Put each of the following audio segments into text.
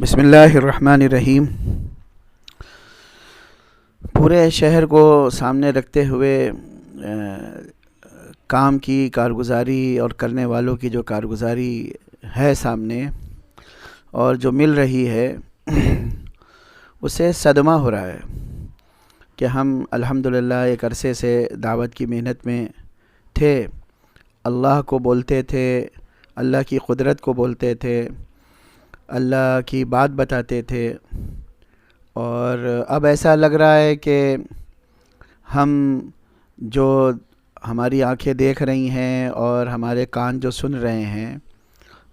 بسم اللہ الرحمن الرحیم۔ پورے شہر کو سامنے رکھتے ہوئے کام کی کارگزاری اور کرنے والوں کی جو کارگزاری ہے سامنے اور جو مل رہی ہے اسے صدمہ ہو رہا ہے کہ ہم الحمدللہ ایک عرصے سے دعوت کی محنت میں تھے، اللہ کو بولتے تھے، اللہ کی قدرت کو بولتے تھے، اللہ کی بات بتاتے تھے، اور اب ایسا لگ رہا ہے کہ ہم جو ہماری آنکھیں دیکھ رہی ہیں اور ہمارے کان جو سن رہے ہیں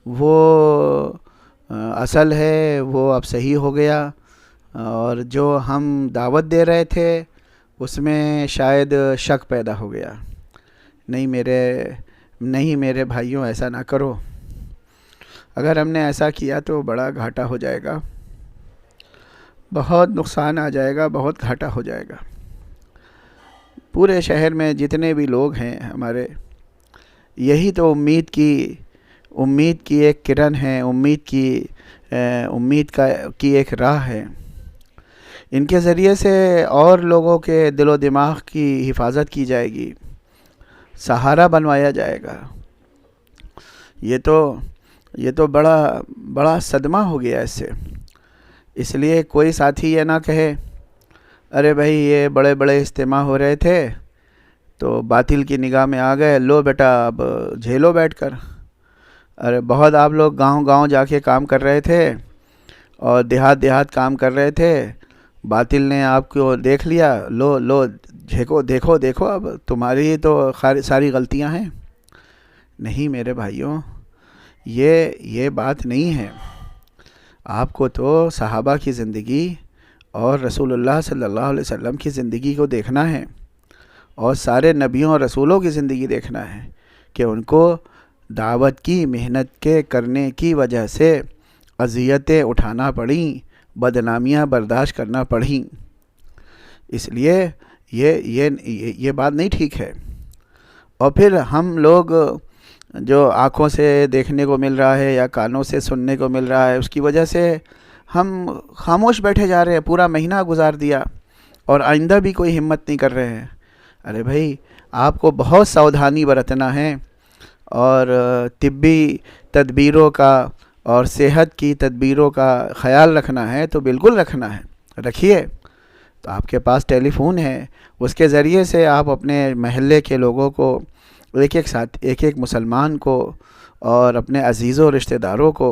وہ اصل ہے، وہ اب صحیح ہو گیا، اور جو ہم دعوت دے رہے تھے اس میں شاید شک پیدا ہو گیا۔ نہیں میرے بھائیوں، ایسا نہ کرو۔ اگر ہم نے ایسا کیا تو بڑا گھاٹا ہو جائے گا، بہت نقصان آ جائے گا، بہت گھاٹا ہو جائے گا۔ پورے شہر میں جتنے بھی لوگ ہیں ہمارے، یہی تو امید کی ایک کرن ہے، امید کی ایک راہ ہے۔ ان کے ذریعے سے اور لوگوں کے دل و دماغ کی حفاظت کی جائے گی، سہارا بنوایا جائے گا۔ یہ تو بڑا صدمہ ہو گیا اس سے۔ اس لیے کوئی ساتھی یہ نہ کہے ارے بھائی یہ بڑے بڑے اجتماع ہو رہے تھے تو باطل کی نگاہ میں آ گئے، لو بیٹا اب جھیلو بیٹھ کر۔ ارے بہت آپ لوگ گاؤں جا کے کام کر رہے تھے اور دیہات کام کر رہے تھے، باطل نے آپ کو دیکھ لیا، لو دیکھو اب تمہاری تو ساری غلطیاں ہیں۔ نہیں میرے بھائیوں، یہ بات نہیں ہے۔ آپ کو تو صحابہ کی زندگی اور رسول اللہ صلی اللہ علیہ وسلم کی زندگی کو دیکھنا ہے، اور سارے نبیوں اور رسولوں کی زندگی دیکھنا ہے کہ ان کو دعوت کی محنت کے کرنے کی وجہ سے اذیتیں اٹھانا پڑیں، بدنامیاں برداشت کرنا پڑیں۔ اس لیے یہ بات نہیں ٹھیک ہے۔ اور پھر ہم لوگ جو آنکھوں سے دیکھنے کو مل رہا ہے یا کانوں سے سننے کو مل رہا ہے، اس کی وجہ سے ہم خاموش بیٹھے جا رہے ہیں، پورا مہینہ گزار دیا اور آئندہ بھی کوئی ہمت نہیں کر رہے ہیں۔ ارے بھائی آپ کو بہت ساودھانی برتنا ہے، اور طبی تدبیروں کا اور صحت کی تدبیروں کا خیال رکھنا ہے تو بالکل رکھنا ہے، رکھیے۔ تو آپ کے پاس ٹیلی فون ہے، اس کے ذریعے سے آپ اپنے محلے کے لوگوں کو، ایک مسلمان کو اور اپنے عزیز و رشتہ داروں کو،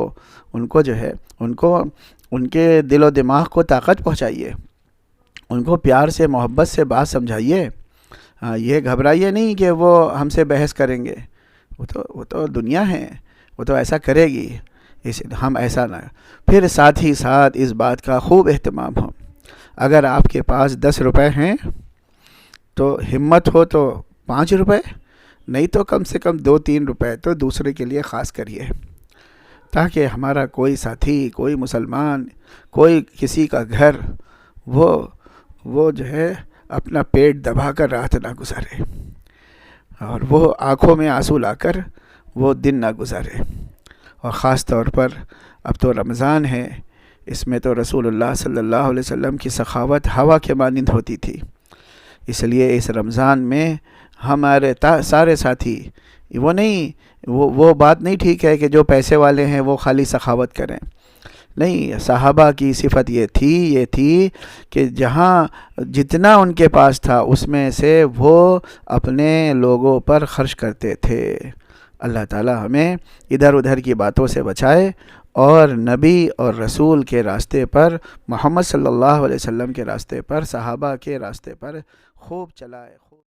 ان کے دل و دماغ کو طاقت پہنچائیے، ان کو پیار سے محبت سے بات سمجھائیے۔ یہ گھبرائیے نہیں کہ وہ ہم سے بحث کریں گے، وہ تو دنیا ہے، وہ تو ایسا کرے گی، ہم ایسا نہ۔ پھر ساتھ ہی ساتھ اس بات کا خوب اہتمام ہو، اگر آپ کے پاس 10 روپے ہیں تو ہمت ہو تو 5 روپے، نہیں تو کم سے کم 2-3 روپے تو دوسرے کے لیے خاص کریے، تاکہ ہمارا کوئی ساتھی، کوئی مسلمان، کوئی کسی کا گھر وہ جو ہے اپنا پیٹ دبا کر رات نہ گزارے، اور وہ آنکھوں میں آنسو لا کر وہ دن نہ گزارے۔ اور خاص طور پر اب تو رمضان ہے، اس میں تو رسول اللہ صلی اللہ علیہ وسلم کی سخاوت ہوا کے مانند ہوتی تھی۔ اس لیے اس رمضان میں ہمارے سارے ساتھی وہ بات نہیں ٹھیک ہے کہ جو پیسے والے ہیں وہ خالی سخاوت کریں۔ نہیں، صحابہ کی صفت یہ تھی کہ جتنا ان کے پاس تھا اس میں سے وہ اپنے لوگوں پر خرچ کرتے تھے۔ اللہ تعالی ہمیں ادھر ادھر کی باتوں سے بچائے، اور نبی اور رسول کے راستے پر، محمد صلی اللہ علیہ وسلم کے راستے پر، صحابہ کے راستے پر خوب چلائے۔